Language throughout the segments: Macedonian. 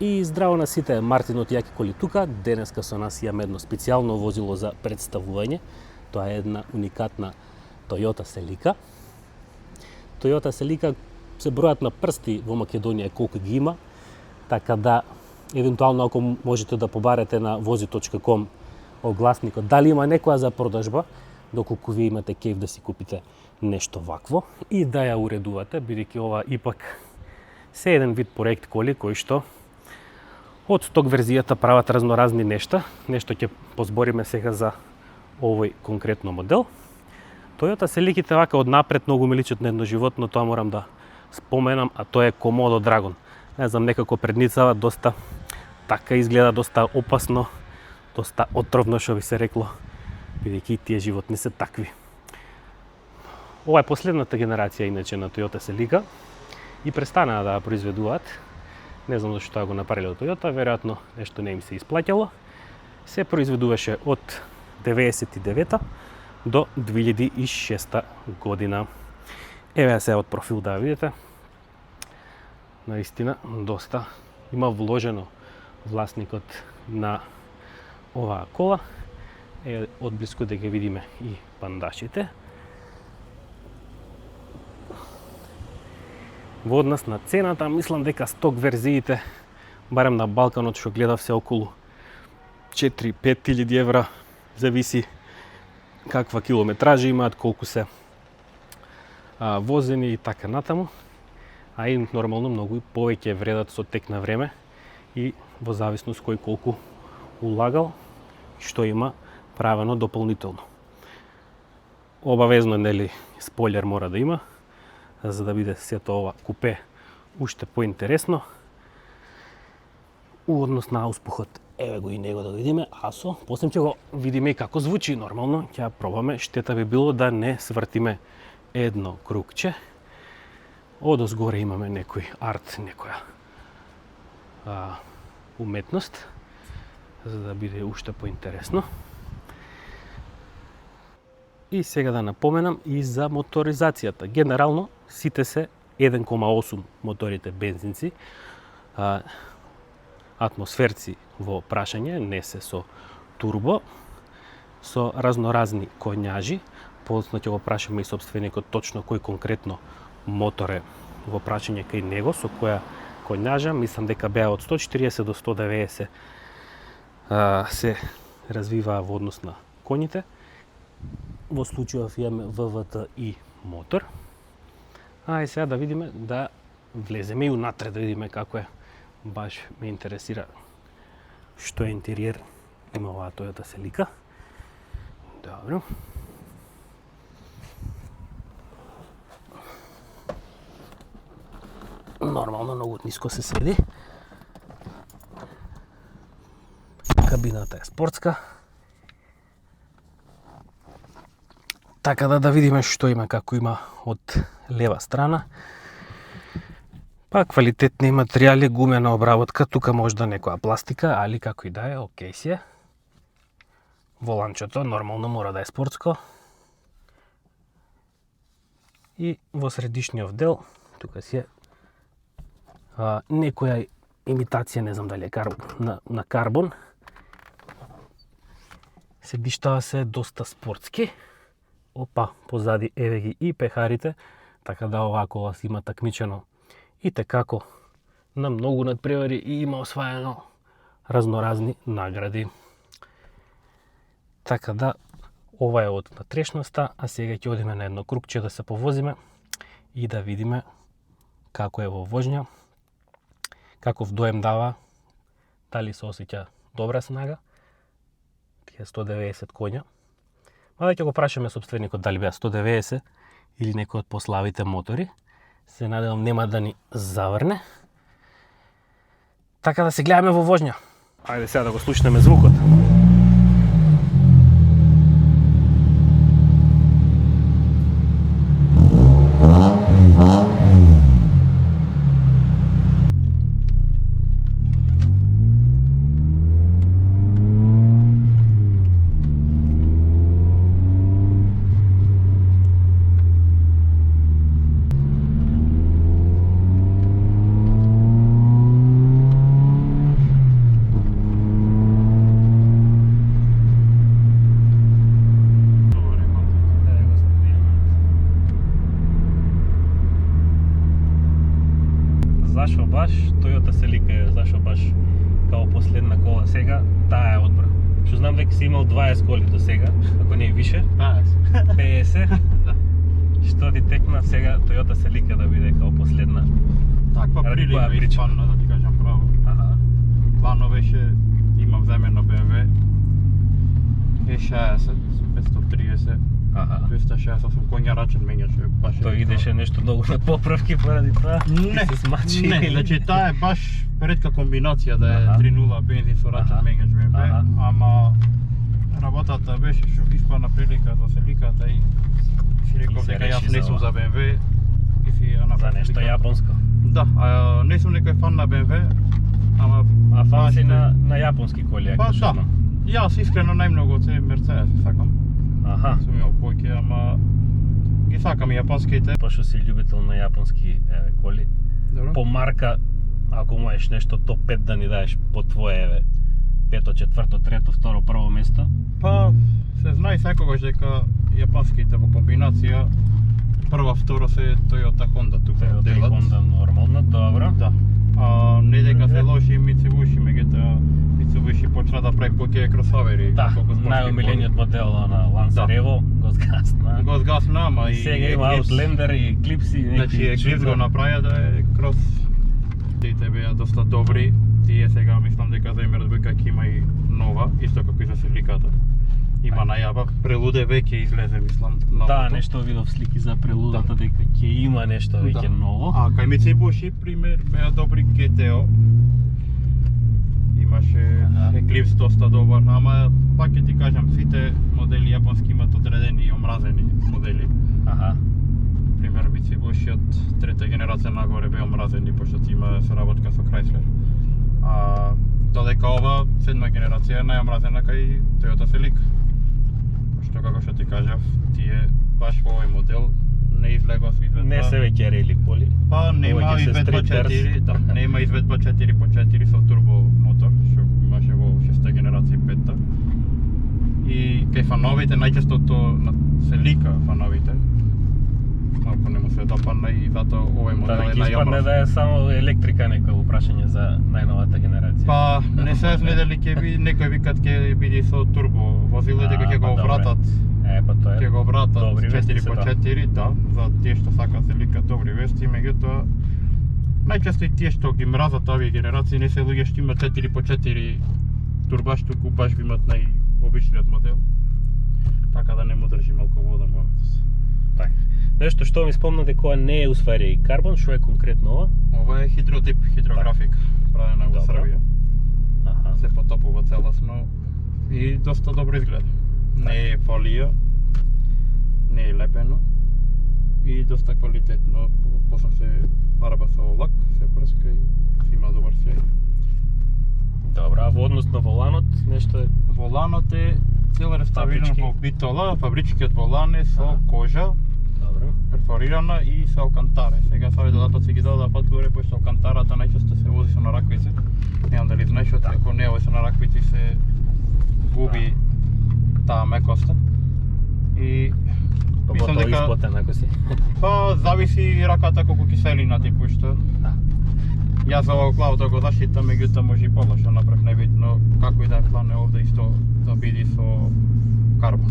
И здраво на сите, Мартин од Јаки коли тука. Денеска со нас имаме едно специјално возило за представување. Тоа е една уникатна Toyota Celica. Toyota Celica се бројат на прсти во Македонија колку ги има, така да евентуално ако можете да побарате на vozi.com огласникот дали има некоја за продажба, доколку вие имате кеф да си купите нешто вакво и да ја уредувате, бидејќи ова ипак се еден вид проект коли кој што од сток верзијата прават разноразни нешта. Нешто ќе позбориме сега за овој конкретно модел. Toyota Celicите вака од напред многу ми личат на едно животно, тоа морам да споменам, а тоа е Komodo Dragon. Не знам, некако предницава доста така изгледа, доста опасно, доста отровно што би се рекло, бидејќи тие животни се такви. Ова е последната генерација иначе на Toyota Celica и престанаа да ја произведуваат. Не знам зашто го направиле од Toyota, веројатно нешто не им се исплаќало. Се произведуваше од 99 до 2006 година. Еве се од профил да видите. Наистина доста има вложено власникот на оваа кола. Е од блиску да ги видиме и пандашите. Во однос на цената, мислам дека сток верзиите, барем на Балканот што гледав, се околу 4-5 илјади евра, зависи каква километража имаат, колку се возени и така натаму. А и нормално многу повеќе вредат со тек на време и во зависност кој колку улагал и што има правено дополнително. Обавезно, нели, спойлер мора да има, за да биде сето ова купе уште поинтересно. У однос на успухот, еве го и него да видиме, асо, после ќе го видиме и како звучи нормално, ќе ја пробаме. Штета би било да не свртиме едно кругче. Одозгоре имаме некој арт, некоја уметност, за да биде уште поинтересно. И сега да напоменам и за моторизацијата. Генерално сите се 1,8 моторите бензинци, атмосферци во прашање, не се со турбо, со разноразни конјажи. После ќе го прашаме и собственикот точно кој конкретно мотор е во прашање кај него, со која конјажа. Мислам дека беа од 140 до 190 се развиваа во однос на коњите. Во случајов имаме ВВТ-и мотор. А и сега да видиме, да влеземе и унатре, да видиме како е. Баш ме интересира што е интериер има оваа Toyota Celica. Добро. Нормално, многу ниско се седи. Кабината е спортска. Така да видиме што има, како има од лева страна. Па квалитетни материјали, гумена обработка, тука можда некоја пластика, али како и да е, окей си е. Воланчето нормално мора да е спортско. И во средишниот дел, тука си е некоја имитација, не знам дали е на карбон. Седиштава се доста спортски. Опа, позади еве ги и пехарите, така да оваа кола си има такмичено и текако на многу надпревари и има осваено разноразни награди. Така да, ова е од натрешноста, а сега ќе одиме на едно кругче да се повозиме и да видиме како е во возња, каков доем дава, дали се осеќа добра снага, тие 190 коња. Мада ќе го прашаме собственикот дали беа 190 или некој од пославите мотори. Се надевам нема да ни заврне. Така да се гледаме во возња. Ајде сега да го слушнеме звукот. Celica е зашо баш као последна кола сега, таа е одбор. Што знам дека си имал 20 коли до сега, ако не и више. 50. Да. Што ти текна сега Toyota Celica да биде као последна? Таква Ради која прилика причина? испадна, да ти кажам право. Аха. Плано беше, имам земено BMW E60, 530, Аха. 268 конја рачен менјач, баш Тој идеше нешто многу на поправки поради тоа. Не, се смачи. не, значи таа е баш ретка комбинација да е Аха. 3.0 бензин со рачен Аха. менјач BMW, Аха. ама работата беше што испадна прилика за Селиката и си реков се дека реши јас за не сум ова. за BMW и си ја За направив нешто Селиката. јапонско. Да, не сум некој фан на BMW, ама А фан си баш на јапонски коли, Па ако да, шо? јас искрено најмногу се Мерцедес сакам. Аха. Сум имал појке, ама ги сакам и јапонските. Пошто си љубител на јапонски коли. Добро. По марка, ако можеш нешто топ 5 да ни даеш по твое, еве, пето, четврто, трето, второ, прво место. Па се знае секогаш дека јапонските во комбинација прва, второ се Toyota Honda тука Toyota и делат. Honda нормално, добро. Да. Не дека се лоши Mitsubishi, меѓутоа Mitsubishi почна да прави поќе кросовери. Да, колку спортски најомилениот модел на Lancer Да. Evo, го згасна. Го згасна, ама и Сега има Eclipse. Outlander и Eclipse и Значи некои Eclipse чуда. го направија да е крос. Тие беа доста добри. Тие сега мислам дека за име разбојка ќе има и нова, исто како и за Селиката. Има најава, Прелуде веќе излезе, мислам, новото. Да, нешто видов слики за прелудата дека ќе има нешто веќе ново. А кај Mitsubishi пример беа добри GTO. Имаше Аха. Eclipse доста добар, ама пак ќе ти кажам, сите модели јапонски имаат одредени и омразени модели. Аха. Пример Mitsubishi од трета генерација нагоре беа омразени, пошто ти има соработка со Chrysler. Додека ова седма генерација е најомразена кај Toyota Celica. Што како што ти кажав, тие баш во овој модел не излегува со изведба. Не се веќе рели коли. Па нема Ова ќе се изведба street cars. 4, да, нема изведба 4x4 со турбо мотор, што имаше во 6-та генерација и 5-та. И кај фановите најчестото на Celica фановите малку не му се допадна и затоа овој Да модел не е ги испадне најомразен. да е само електрика некој прашање за најновата генерација. Па не се знае дали ќе биде, некој викат ќе биде со турбо возило и дека ќе го па добре. вратат. Па тоа Ќе е. го вратат Добри вести 4 се, по да. 4, да, за тие што сакаат Celica добри вести, меѓутоа најчесто и тие што ги мразат овие генерации не се луѓе што имаат 4 по 4 турбаш, туку баш би имаат најобичниот модел. Така да не му држи малку вода мојот. Така. Нешто што ми спомна дека ова не е усвари и карбон, што е конкретно ова? Ова е хидротип, хидрографик, правена во Добро. Србија. Аха. Се потопува целосно и доста добро изгледа. Не е фолија, не е лепено и доста квалитетно. После се фарба со лак, се прска и си има добар сјај. Добро, а во однос на воланот, нешто е Воланот е цел реставриран Фабрички. во битола, фабричкиот волан е со Аха. кожа, добро. перфорирана и со алкантаре. Сега со овие додатоци ги додава пат горе, пошто алкантарата најчесто се вози со нараквици. Не знам дали знаеш, ако не вози со нараквици се губи таа мекоста. И мислам Поготово дека исплатен ако си. па зависи раката колку киселина ти пушта. Да. Јас за овој клаудот го заштитам, меѓутоа може и полошо направив, небитно како и да е план е овде исто да биде со карбон.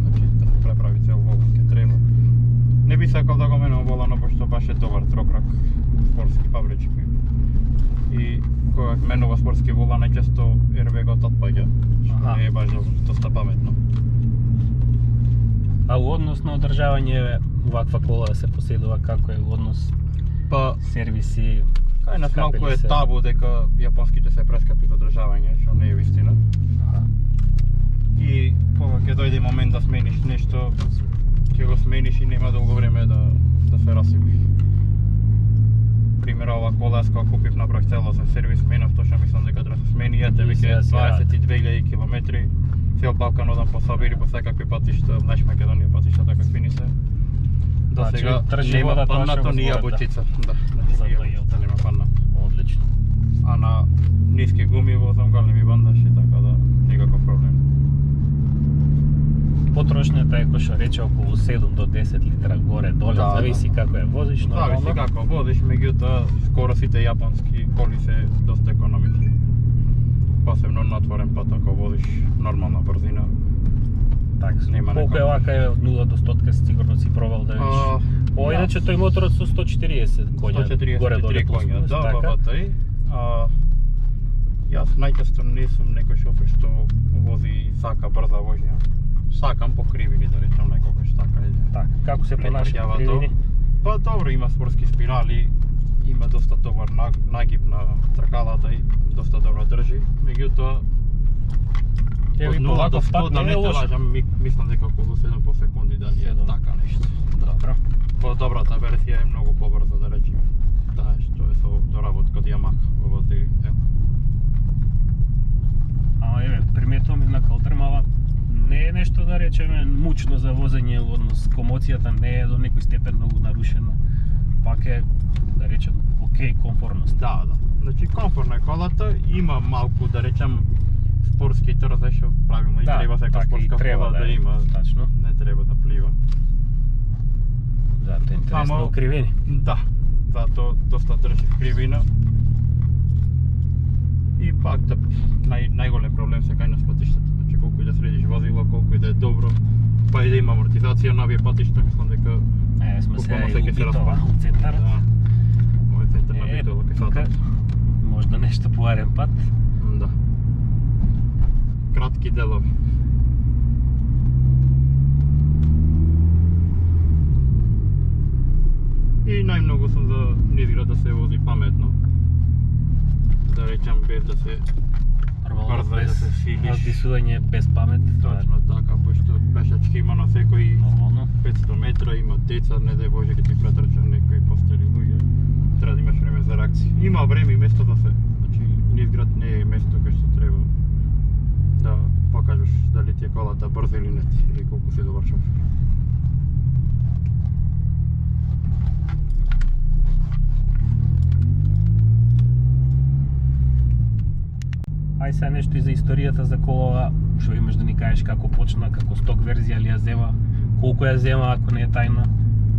Значи да се преправи цел волан ке треба. Не би сакал да го менувам воланот, пошто баш е добар трокрак, спортски фабрички. И кога менува спортски волан, најчесто airbag-от отпаѓа, што Аха. не е баш доста паметно. А во однос на одржавање ваква кола да се поседува, како е во однос Па сервиси? кај нас скапи малку ли е се? табу дека јапонските се прескапи за одржавање, што не е вистина. Аха. И кога ќе дојде момент да смениш нешто, ќе го смениш и нема долго време да се расиби. Пример, ова кола јас кога купив направив целосен сервис, менав точно мислам дека треба да се смени, ете И веќе сега си 22.000 километри, цел Балкан одам по Сабир и по секакви патишта, знаеш Македонија патиштата какви ни се. До Значи, сега трчи нема вода, тоа што паднато го ни зборат, да. јаболчица. Да, значи За ни Toyota. јаболчица нема паднато. Одлично. А на ниски гуми возам големи бандаши, така да никаков проблем. потрошњата е кој што рече околу 7 до 10 литра горе доле, Да, зависи како ја возиш нормално. Зависи како возиш, меѓутоа скоро сите јапонски коли се доста економични. Посебно на отворен пат ако возиш нормална брзина. Така, нема колку е некој. вака е од 0 до 100 сигурно си пробал да видиш. Иначе тој моторот со 140 коња, 143 горе доле коња, да, така. бабатај. Јас најчесто не сум некој шофер што вози и сака брза воžња. Сакам по кривини, да речем, некогаш така е. Така, како се Не понашаат тргава кривини? то. Па добро, има спортски спирали, има доста добар нагиб на тркалата и доста добро држи. Меѓутоа, Ево од и 0 до поваков 100 пат да не не е те лошо. лажам, мислам дека околу 7 по секунди дали е 7. така нешто. Добро. По-добрата верзија е многу побрза, да речеме. Таа што е со доработка од Yamaha во тие. Ама еве, приметувам една калдрмава, не е нешто да речеме мучно за возење во однос, комоцијата не е до некој степен многу нарушена. Пак е, да речем, окей, комфортност. Да, да. Значи комфортна е колата, има малку, да речем, спортски трзај што правилно и треба сека така, и спортска треба кола да е, има. Тачно. Не треба да плива. Затоа е интересно Ама- укривени. Да, затоа доста држи кривина. И пак да најголем проблем се кај нас патиштата. Значи колку и да средиш возило, колку и да е добро, па и да има амортизација на овие патишта, мислам дека Сме буквално се и ќе се Битола, распадне. у центарот. Да. Ова е центар на Битола, кај тука сатот. можда нешто поарен пат. Да. Кратки делови. И најмногу сум за низград да се вози паметно. Да речам без да се Нормално, Брзо е да се без силиш. раздисување, без памет. Тоа е точно така, пошто пешачки има на секој нормално. 500 метра, има деца, не дај Боже ќе ти претрча некои постели луѓе. Треба да имаш време за реакција. Има време и место за се. Значи низград не е место кај што треба да покажеш дали ти е колата брза или не или колку си добар шофер. Ај сега нешто и за историјата за колава, што имаш да ни кажеш како почна, како сток верзија ли ја зема, колку ја зема ако не е тајна,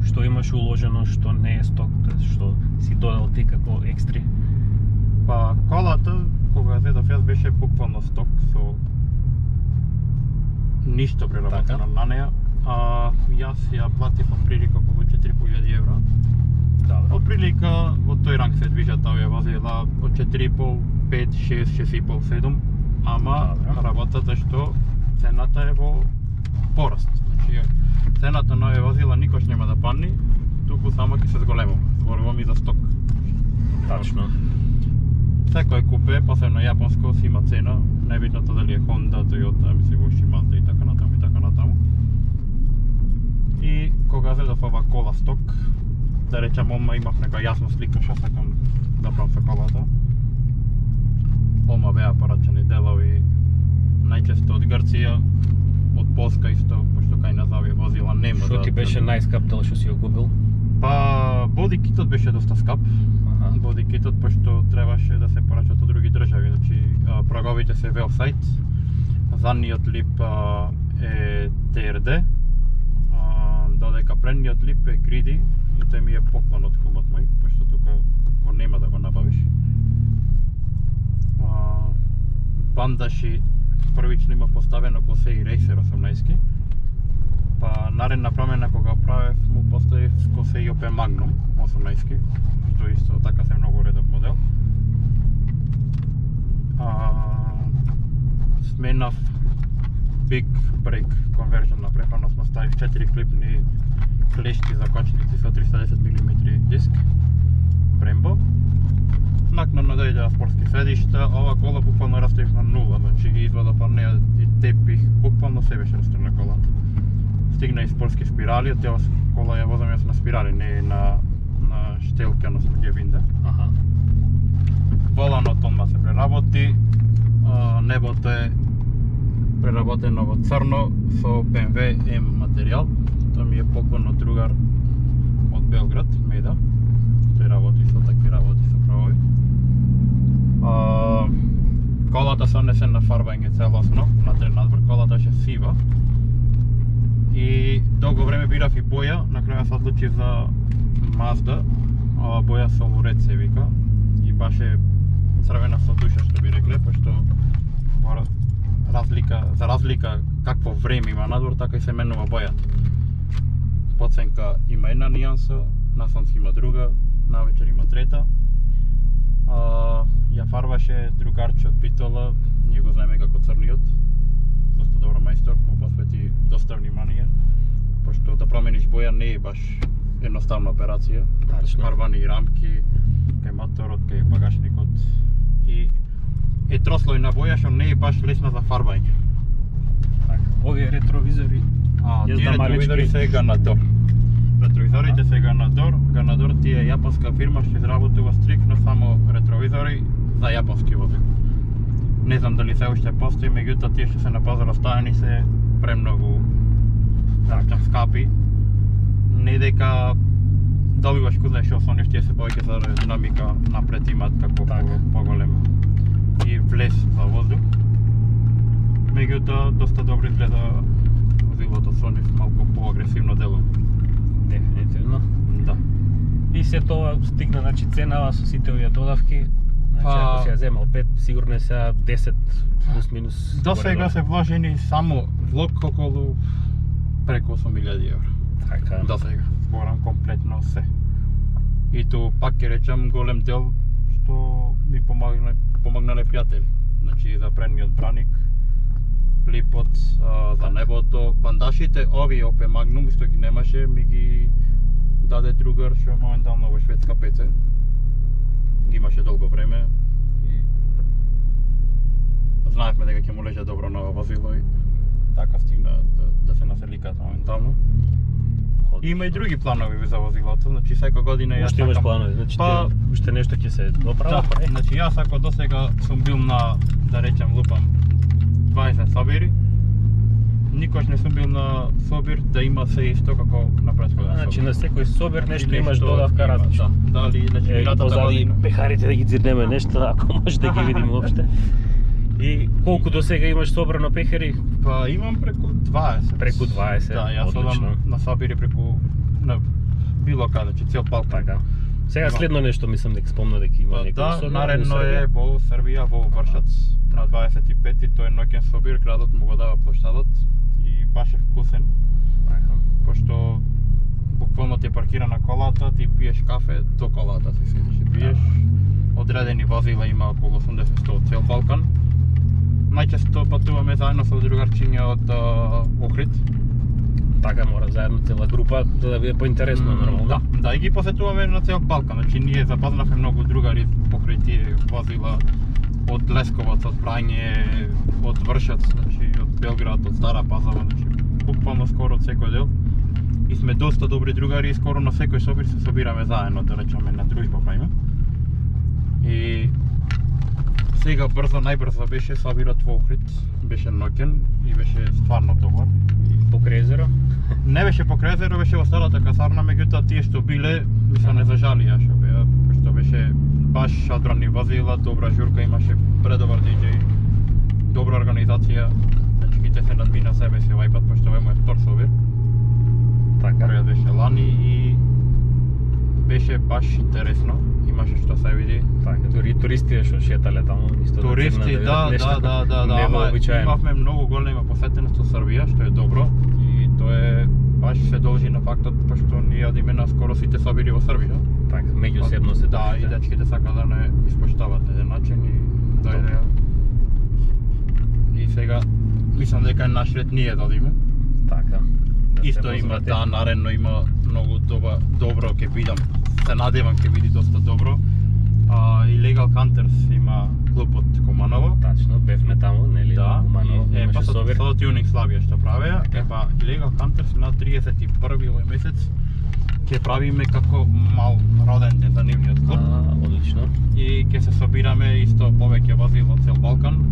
што имаш уложено, што не е сток, што си додал ти како екстри. Па колата кога ја зедов јас беше буквално сток со ништо преработено на неа. Јас ја платив отприлика околу 4000 евра. Добро. Отприлика во тој ранг се движат овие возила од 4,5, 5, 6, 6,5, 7, ама Добро. работата е што цената е во пораст. Значи цената на овие возила никош нема да падне, туку само ќе се зголемува. Зборувам и за сток. Тачно. Секој купе, посебно јапонско, си има цена, небитното дали е Honda, Toyota, Mitsubishi, Mazda и така натаму и така натаму. И кога зедов ова кола сток, да речем, одма имав нека јасна слика што сакам да правам со колата. Одма беа порачани делови, најчесто од Грција, од Полска исто, пошто кај нас овие возила нема Што ти беше најскап дел што си го купил? Па, бодикитот беше доста скап. Бодикитот, пошто требаше да се порачат од други држави, значи праговите се Велсайт, задниот лип е TRD, додека предниот лип е Гриди и тој ми е поклон од кумот мој, пошто тука го нема да го набавиш. Бандаши првично има поставено Косеи Racer 18, па наредна промена кога правев му поставив Косеи OP Magnum 18, што исто така се многу редов модел. Сменав Big Brake Conversion на префаносно, ставив 4 клипни клешти за кочници со 310 мм диск Brembo. Накнадно дојдеа спортски седишта, ова кола буквално раставив на нула, значи ги извадов од неа и тепих, буквално се беше растрна колата. Стигна и спортски спирали, од таа кола ја возам јас на спирали, не на штелки, односно гевинда. Воланот одма се преработи, небото е преработено во црно со BMW M материјал. Тоа ми е поклон од другар од Белград, Меда. Тој работи со такви работи со кровови. Колата се однесена фарбање целосно, внатре надвор, колата беше сива. И долго време бирав и боја, на крај се одлучив за Mazda, ова боја со лурет се вика, и баш е црвена со душа што би рекле, пошто за разлика какво време има надвор, така и се менува бојата. Подсенка има една нијанса, насонски има друга, навечер има трета. Ја фарбаше другарче од Битола, ние го знаеме како Црниот, доста добар мајстор, му посвети доста внимание, пошто да промениш боја не е баш едноставна операција. Тачно. Фарбани рамки, кај моторот, кај багажникот и е трослојна боја што не е баш лесна за фарбање. Така, овие ретровизори, Тие знам ретровизори се Ganador. Ретровизорите се Ganador. Ganador тие е јапонска фирма што изработува стрикно само ретровизори за јапонски возила. Не знам дали се уште постои, меѓутоа тие што се на пазарот ставени се премногу скапи. Не дека добиваш ку знаеш што со нив, тие се повеќе за аеродинамика, напред имаат како поголем и влез за воздух. Меѓутоа доста добро изгледа возилото со нив, малку поагресивно делува. дефинитивно. Да. И се тоа стигна, значи ценава со сите овие додавки. Значи ако се ја земал 5, сигурно е сега 10 плюс минус. До сега се вложени само влог околу преку 8.000 евра. Така. До сега, зборам комплетно се. И ту пак ќе речам голем дел што ми помогнале пријатели. Значи за предниот браник, липот, за небото, бандашите, овие Opel Magnum што ги немаше, ми ги даде другар што моментално во Шведска пеце. Ги имаше долго време и знаевме дека ќе му леже добро ново возило и така стигна да се населикат моментално. Има и други планови за возилото, значи секоја година јас Уште имаш планови, значи уште нешто ќе се доправа? Да, значи јас ако досега сум бил на, да речем, лупам 20 собири, никош не сум бил на собир да има се исто како на претходен собир. Значи на секој собир нешто имаш додавка различно. Да, дали, значи минатата позади година. пехарите да ги дзирнеме нешто, ако може да ги видиме уопште. И колку до сега имаш собрано пехари? Па имам преку 20. Преку 20, Да, јас одлично. одам на собири преку на било каде, значи цел Балкан. Така. Сега следно нешто мислам дека спомна дека има некој Да, собир. наредно е во Србија, во Вршац, на 25-ти, тој е ноќен собир, градот му го дава плоштадот и баш е вкусен, Така. пошто буквално ти е паркирана колата, ти пиеш кафе до колата, си седиш и пиеш. Одредени возила има околу 80-100 од цел Балкан. Најчесто патуваме заедно со другарчиња од Охрид. Така мора заедно цела група да биде поинтересно нормално. Да, да, и ги посетуваме на цел Балкан. Значи ние запознавме многу другари покрај тие возила од Лесковац, од Врање, од Вршац, значи од Белград, од Стара Пазова, значи буквално скоро од секој дел. И сме доста добри другари и скоро на секој собир се собираме заедно, да речеме на дружба правиме. И сега најбрзо беше собирот во Охрид, беше ноќен и беше стварно добар. Покрај езеро? Не беше покрај езеро, беше во старата касарна, меѓутоа тие што биле, ми се не зажалија што беа, што беше баш одбрани возила, добра журка, имаше предобар диџеј, добра организација. Значи ги те се надмина себе си овај пат, пошто овој му е втор собир. Така. Првиот беше лани и беше баш интересно, имаше што се види. Така, дури и туристи што шетале таму, исто Туристи, да, ама имавме многу голема посетеност во Србија, што е добро и тоа е баш се должи на фактот пошто ние одиме на скоро сите собири во Србија. Така, меѓусебно се да, и дечките сака да не испоштават на еден начин и дојде. И сега мислам дека е наш ред ние да одиме. Така. Исто има, да, наредно има многу добро ќе бидам. Се надевам ќе биде доста добро. Illegal Hunters има клуб од Куманово. Тачно, бевме таму, нели? Да, Куманово, имаше со собир. со тюнинг Славија што правеа. Епа Illegal Hunters на 31 овој месец ќе правиме како мал роден ден за нивниот клуб. Одлично. И ќе се собираме исто повеќе возила од цел Балкан.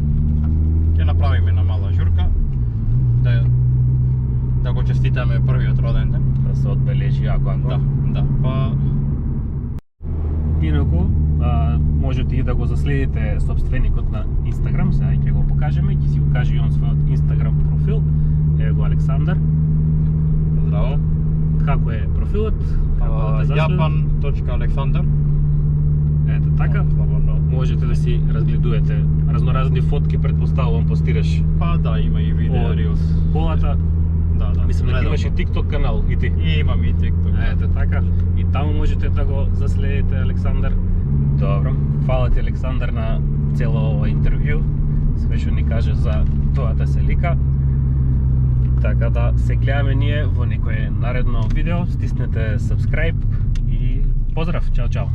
Ќе направиме на мала журка да го честитаме првиот роден ден. Да се одбележи ако. Да. Па инаку можете и да го заследите собственикот на Инстаграм, сега ќе го покажеме, ќе си го каже и он својот Инстаграм профил. Еве го Александар. Браво. Како е профилот? Како да те заследат? Japan.Aleksandar. Ето така. Слободно. Можете да си разгледувате разноразни фотки, предпоставувам постираш Па да, има и видео, од Reels. колата. Да. Мислам дека редовно. имаш и TikTok канал и ти. И имам и TikTok. Ето така. И таму можете да го заследите Александар. Добро. Фала ти Александар на цело ова интервју. Све што ни каже за Toyota Celica. Така да се гледаме ние во некое наредно видео. Стиснете subscribe и поздрав. Чао, чао.